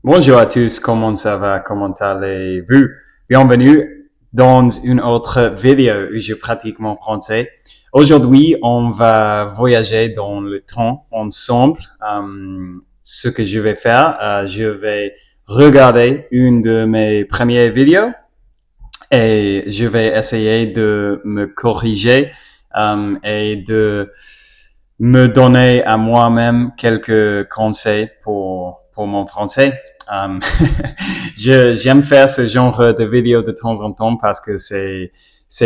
Bonjour à tous, comment ça va, comment allez-vous? Bienvenue dans une autre vidéo où je pratique mon français. Aujourd'hui, on va voyager dans le temps ensemble. Ce que je vais faire, je vais regarder une de mes premières vidéos et je vais essayer de me corriger et de me donner à moi-même quelques conseils pour mon français. Um, j'aime faire ce genre de vidéos de temps en temps parce que c'est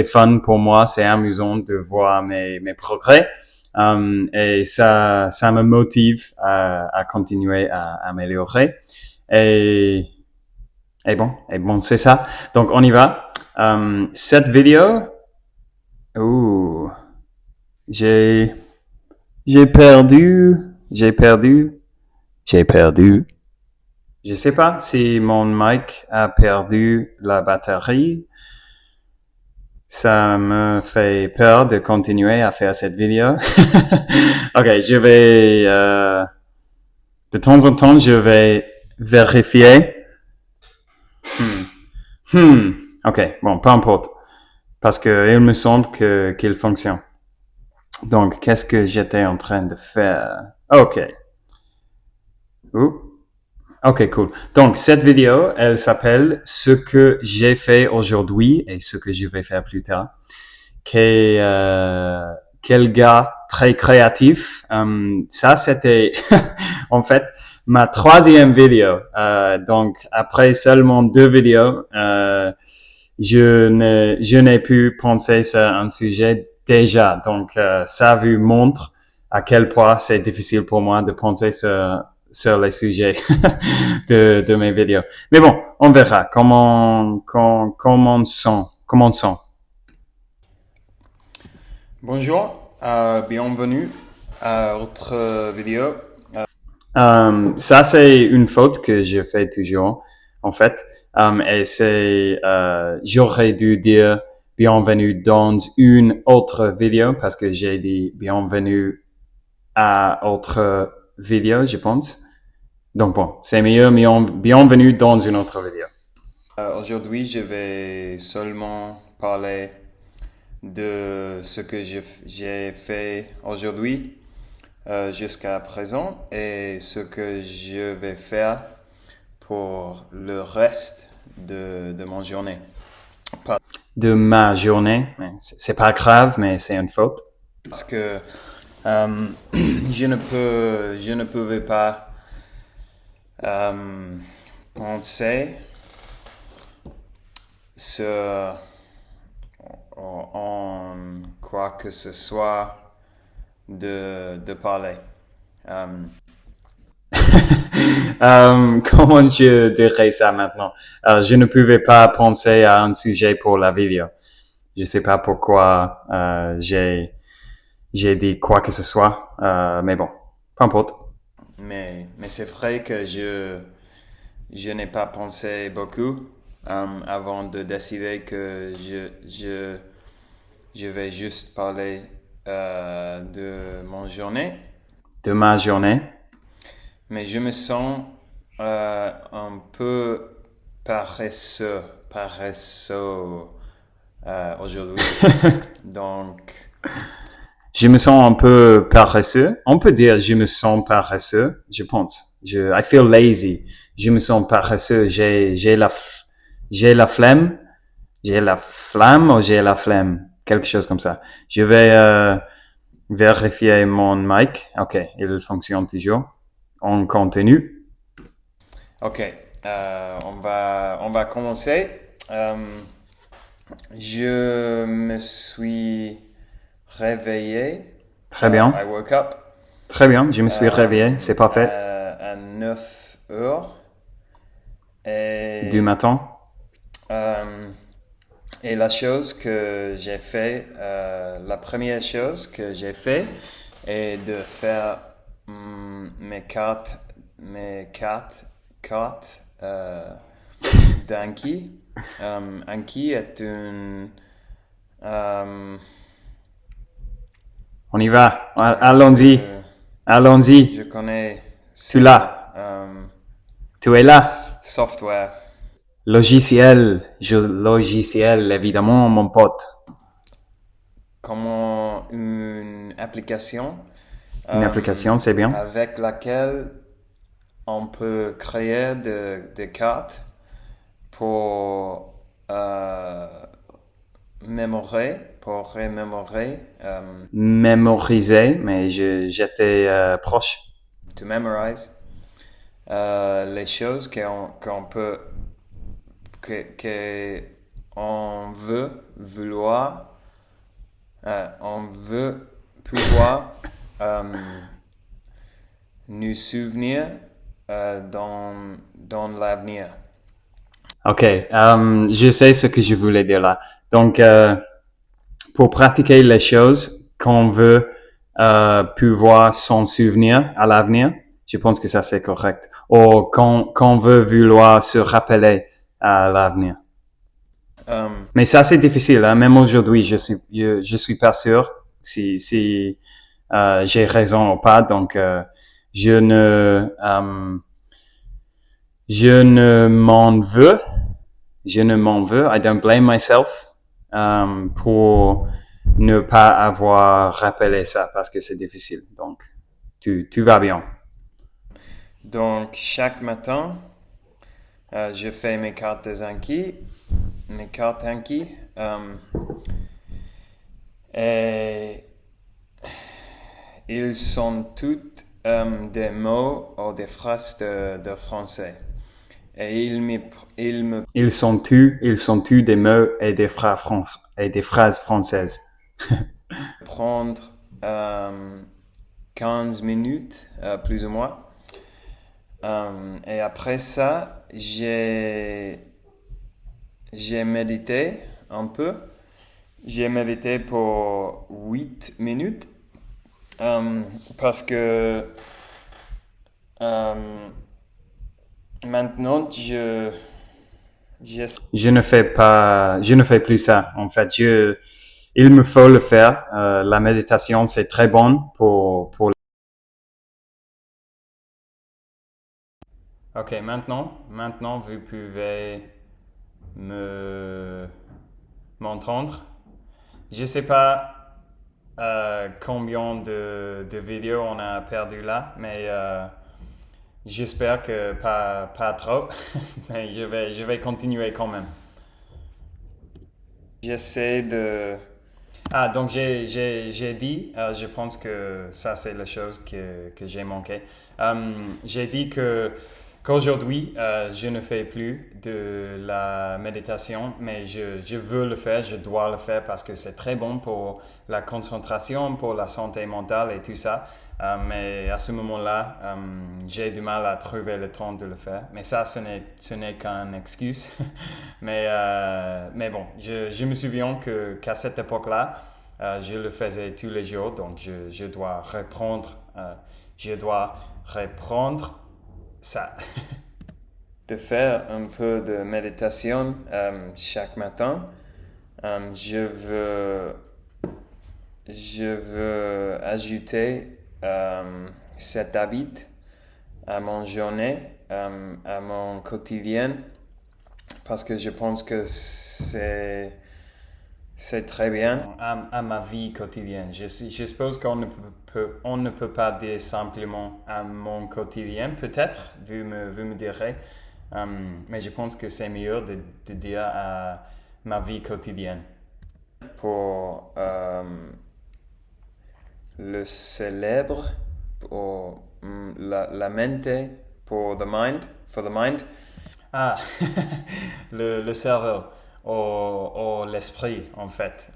fun pour moi, c'est amusant de voir mes progrès. Et ça me motive à continuer à améliorer. Et, et bon, c'est ça. Donc, on y va. Cette vidéo, ouh, j'ai, j'ai perdu, j'ai perdu, j'ai perdu. Je sais pas si mon mic a perdu la batterie. Ça me fait peur de continuer à faire cette vidéo. Ok, je vais, de temps en temps, je vais vérifier. Ok, bon, peu importe. Parce que il me semble qu'il fonctionne. Donc, qu'est-ce que j'étais en train de faire? Ok. Ouh. Ok, cool. Donc, cette vidéo, elle s'appelle Ce que j'ai fait aujourd'hui et ce que je vais faire plus tard. Quel gars très créatif. Ça, c'était en fait ma troisième vidéo. Donc, après seulement 2 vidéos, je n'ai pu penser sur un sujet déjà. Donc, ça vous montre à quel point c'est difficile pour moi de penser sur les sujets de mes vidéos. Mais bon, on verra. Commençons. Bonjour, bienvenue à votre vidéo. Ça, c'est une faute que je fais toujours, en fait. Et c'est, j'aurais dû dire bienvenue dans une autre vidéo parce que j'ai dit bienvenue à autre vidéo, je pense. Donc bon, c'est mieux, bienvenue dans une autre vidéo. Aujourd'hui, je vais seulement parler de ce que j'ai fait aujourd'hui jusqu'à présent et ce que je vais faire pour le reste de mon journée. De ma journée, c'est pas grave, mais c'est une faute. Parce que je ne pouvais pas penser sur en quoi que ce soit de parler. Comment je dirais ça maintenant? Je ne pouvais pas penser à un sujet pour la vidéo. Je sais pas pourquoi j'ai dit quoi que ce soit, mais bon, peu importe. Mais c'est vrai que je n'ai pas pensé beaucoup avant de décider que je vais juste parler de mon journée. De ma journée. Mais je me sens un peu paresseux aujourd'hui. Donc, je me sens un peu paresseux. On peut dire je me sens paresseux, je pense. I feel lazy. Je me sens paresseux. J'ai la flemme. J'ai la flamme ou j'ai la flemme. Quelque chose comme ça. Je vais vérifier mon mic. Ok, il fonctionne toujours. On continue. Ok, on va commencer. Je me suis réveillé. Très bien. I woke up. Très bien, je me suis réveillé, c'est parfait. À 9 heures. Du matin. Et la chose que j'ai fait, la première chose que j'ai fait est de faire cartes d'Anki. Anki est une... on y va, allons-y, allons-y. Je connais... Tu l'as. Tu es là. Software. Logiciel, évidemment, mon pote. Comment une application Une application, c'est bien. avec laquelle on peut créer des cartes pour remémorer, Mémoriser, mais j'étais proche. to memorize les choses qu'on peut, qu'on veut vouloir, on veut pouvoir nous souvenir dans l'avenir. OK, je sais ce que je voulais dire là. Donc, pour pratiquer les choses qu'on veut pouvoir s'en souvenir à l'avenir, je pense que ça c'est correct. Ou qu'on veut vouloir se rappeler à l'avenir. Mais ça c'est difficile, hein? Même aujourd'hui, je suis pas sûr si j'ai raison ou pas. Donc, je ne m'en veux. Je ne m'en veux. I don't blame myself pour ne pas avoir rappelé ça parce que c'est difficile. Donc, tu vas bien. Donc, chaque matin, je fais mes cartes Anki, mes cartes Anki, et ils sont toutes des mots ou des phrases de français. Et Ils sont tous des mots et des phrases françaises. prendre 15 minutes, plus ou moins. Et après ça, j'ai médité un peu. J'ai médité pour 8 minutes parce que maintenant, Je ne fais plus ça. En fait, il me faut le faire. La méditation, c'est très bon pour. Ok, maintenant, vous pouvez m'entendre. Je sais pas combien de vidéos on a perdu là, mais j'espère que pas trop. Mais je vais continuer quand même. J'essaie de... Ah, donc j'ai dit, je pense que ça c'est la chose que j'ai manqué. J'ai dit qu'aujourd'hui, je ne fais plus de la méditation, mais je veux le faire, je dois le faire parce que c'est très bon pour la concentration, pour la santé mentale et tout ça. Mais à ce moment-là, j'ai du mal à trouver le temps de le faire. Mais ça, ce n'est qu'une excuse. Mais bon, je me souviens qu'à cette époque-là, je le faisais tous les jours, donc je dois reprendre ça. De faire un peu de méditation chaque matin. Je veux ajouter cet habit à mon journée, à mon quotidien, parce que je pense que c'est très bien à ma vie quotidienne. Je suppose on ne peut pas dire simplement à mon quotidien, peut-être, vous me direz, mais je pense que c'est mieux de dire à ma vie quotidienne. Pour le célèbre, pour la mente, pour the mind, for the mind. Ah, le cerveau ou l'esprit, en fait.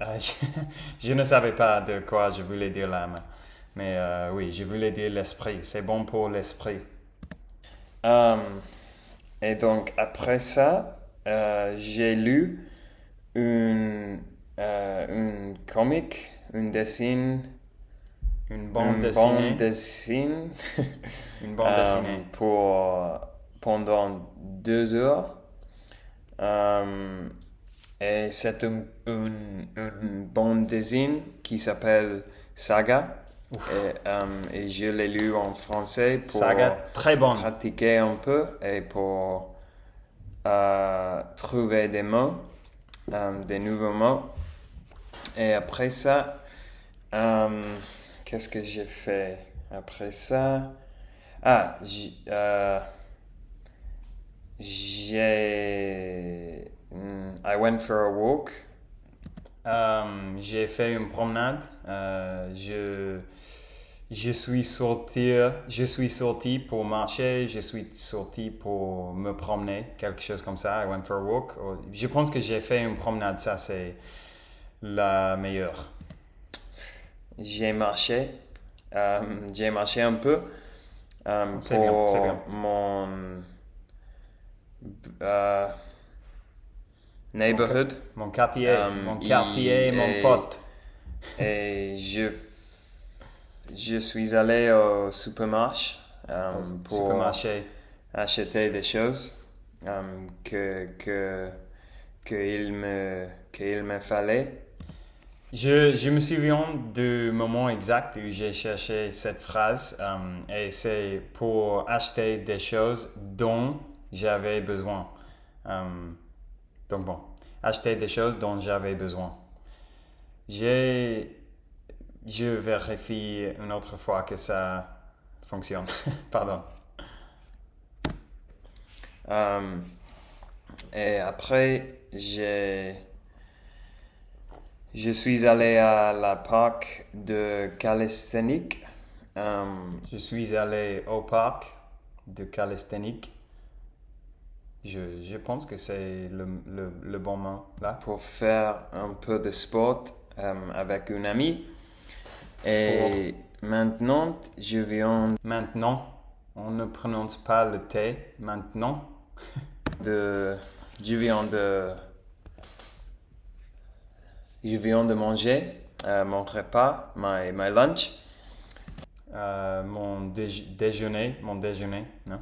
Je ne savais pas de quoi je voulais dire là, mais oui, je voulais dire l'esprit. C'est bon pour l'esprit. Euh, et donc, après ça, j'ai lu une comique, une dessin, une bande dessinée, une bande dessinée pour pendant 2 heures. Et c'est une bande dessinée qui s'appelle Saga. Et je l'ai lu en français pour Saga, très bonne. pratiquer un peu et pour trouver des mots, des nouveaux mots. Et après ça, qu'est-ce que j'ai fait après ça? Ah, I went for a walk. J'ai fait une promenade. Je suis sorti pour marcher. Je suis sorti pour me promener, quelque chose comme ça. I went for a walk. Je pense que j'ai fait une promenade. Ça, c'est la meilleure. J'ai marché. J'ai marché un peu C'est bien, c'est bien. mon neighborhood. Mon quartier, mon et- pote. Et je suis allé au supermarché pour Supermarché. acheter des choses qu'il me fallait. Je me souviens du moment exact où j'ai cherché cette phrase et c'est pour acheter des choses dont j'avais besoin. Donc bon, acheter des choses dont j'avais besoin. Je vérifie une autre fois que ça fonctionne. Pardon. Et après, je suis allé à la parc de calisthénique. Je suis allé au parc de calisthénique. Je pense que c'est le bon mot là. Pour faire un peu de sport avec une amie. Et maintenant, je viens Maintenant, on ne prononce pas le T. Maintenant. je viens de manger mon repas, my lunch. Mon déjeuner, non?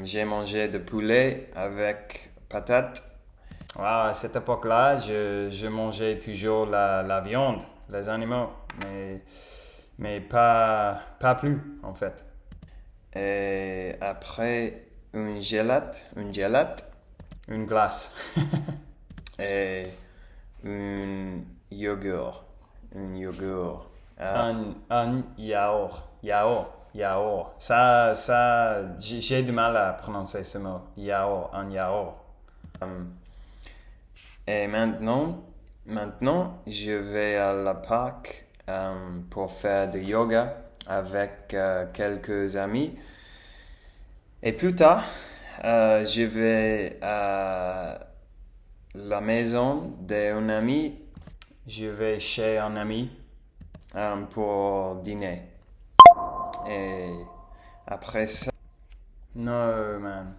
J'ai mangé de poulet avec patates. À cette époque-là, je mangeais toujours la viande, les animaux, mais pas plus, en fait. Et après, une gelate. Une glace. Et un yogourt. Un yaourt. Ça, j'ai du mal à prononcer ce mot. Un yaourt. Et maintenant, je vais à la parc pour faire du yoga avec quelques amis. Et plus tard, je vais à la maison d'un ami. Je vais chez un ami. Pour dîner. Et après ça... No, man.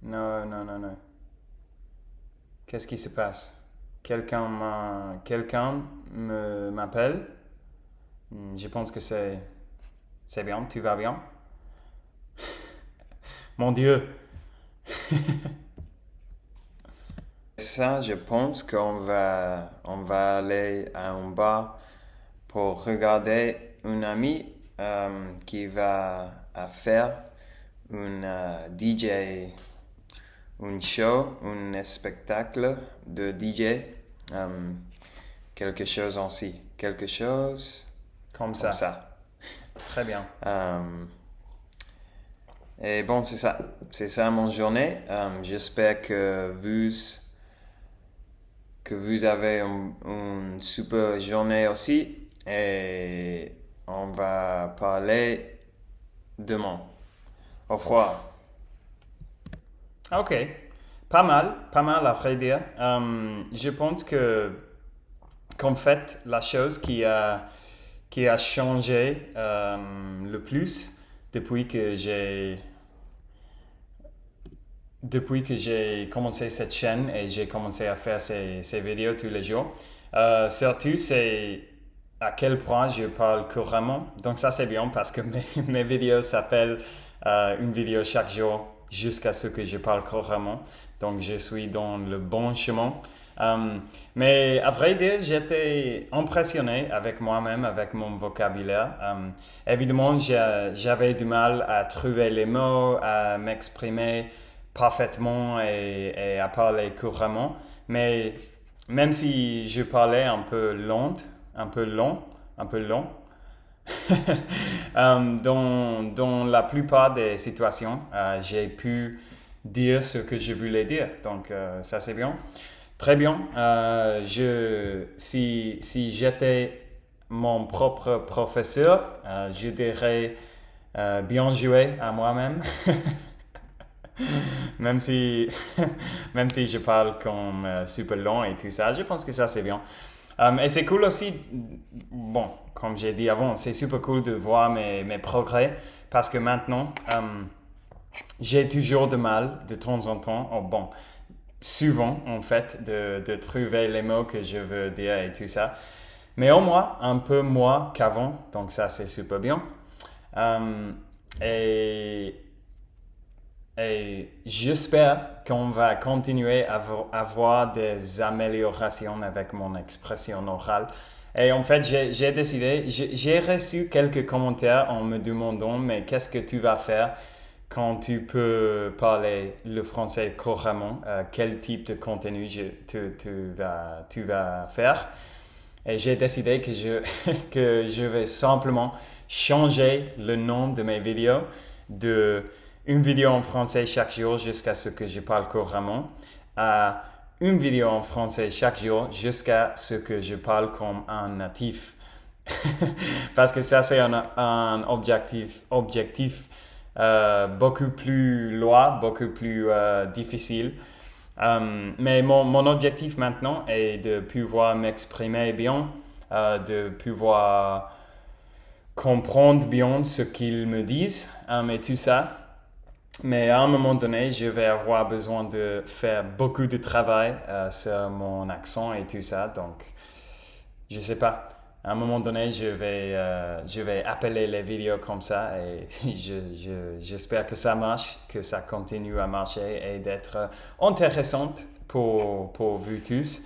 No. Qu'est-ce qui se passe? Quelqu'un m'appelle. Je pense que c'est bien. Tu vas bien? Mon Dieu. Ça, je pense qu'on va aller à un bar pour regarder un ami qui va faire une DJ, un show, un spectacle de DJ, quelque chose ainsi, quelque chose Comme ça. Très bien. Et bon, c'est ça mon journée. J'espère que vous avez une super journée aussi. Et on va parler demain. Au revoir. Ok. Pas mal à vrai dire. Je pense qu'en fait, la chose qui a changé le plus depuis que j'ai commencé cette chaîne et j'ai commencé à faire ces vidéos tous les jours, surtout c'est à quel point je parle couramment. Donc ça c'est bien parce que mes vidéos s'appellent une vidéo chaque jour jusqu'à ce que je parle couramment. Donc je suis dans le bon chemin. Mais à vrai dire, j'étais impressionné avec moi-même, avec mon vocabulaire. Évidemment, j'avais du mal à trouver les mots, à m'exprimer parfaitement et à parler couramment. Mais même si je parlais un peu lent, un peu long, un peu long, dans la plupart des situations, j'ai pu dire ce que je voulais dire. Donc, ça c'est bien. Très bien. Si j'étais mon propre professeur, je dirais bien joué à moi-même. Même si, même si je parle comme super long et tout ça, je pense que ça c'est bien. Et c'est cool aussi, bon, comme j'ai dit avant, c'est super cool de voir mes progrès parce que maintenant, j'ai toujours de mal de temps en temps, oh, bon, souvent en fait, de trouver les mots que je veux dire et tout ça. Mais au moins, un peu moins qu'avant, donc ça c'est super bien. Euh, et et j'espère qu'on va continuer à avoir des améliorations avec mon expression orale. Et en fait, j'ai décidé, j'ai reçu quelques commentaires en me demandant, mais qu'est-ce que tu vas faire quand tu peux parler le français couramment? Quel type de contenu tu vas faire? Et j'ai décidé que que je vais simplement changer le nom de mes vidéos de une vidéo en français chaque jour jusqu'à ce que je parle couramment à une vidéo en français chaque jour jusqu'à ce que je parle comme un natif. Parce que ça, c'est un objectif beaucoup plus loin, beaucoup plus difficile. Mais mon objectif maintenant est de pouvoir m'exprimer bien, de pouvoir comprendre bien ce qu'ils me disent et tout ça. Mais à un moment donné, je vais avoir besoin de faire beaucoup de travail sur mon accent et tout ça. Donc, je sais pas. À un moment donné, je vais appeler les vidéos comme ça et j'espère que ça marche, que ça continue à marcher et d'être intéressante pour vous tous.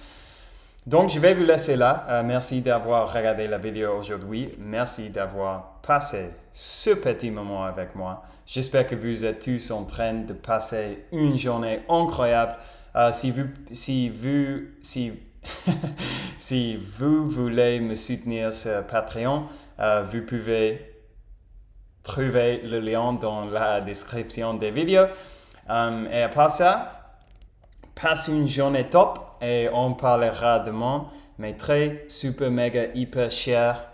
Donc, je vais vous laisser là. Merci d'avoir regardé la vidéo aujourd'hui. Merci d'avoir passé ce petit moment avec moi. J'espère que vous êtes tous en train de passer une journée incroyable. Si vous voulez me soutenir sur Patreon, vous pouvez trouver le lien dans la description des vidéos. Et à part ça, passe une journée top et on parlera demain, mes très super méga hyper chers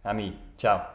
amis. Ciao.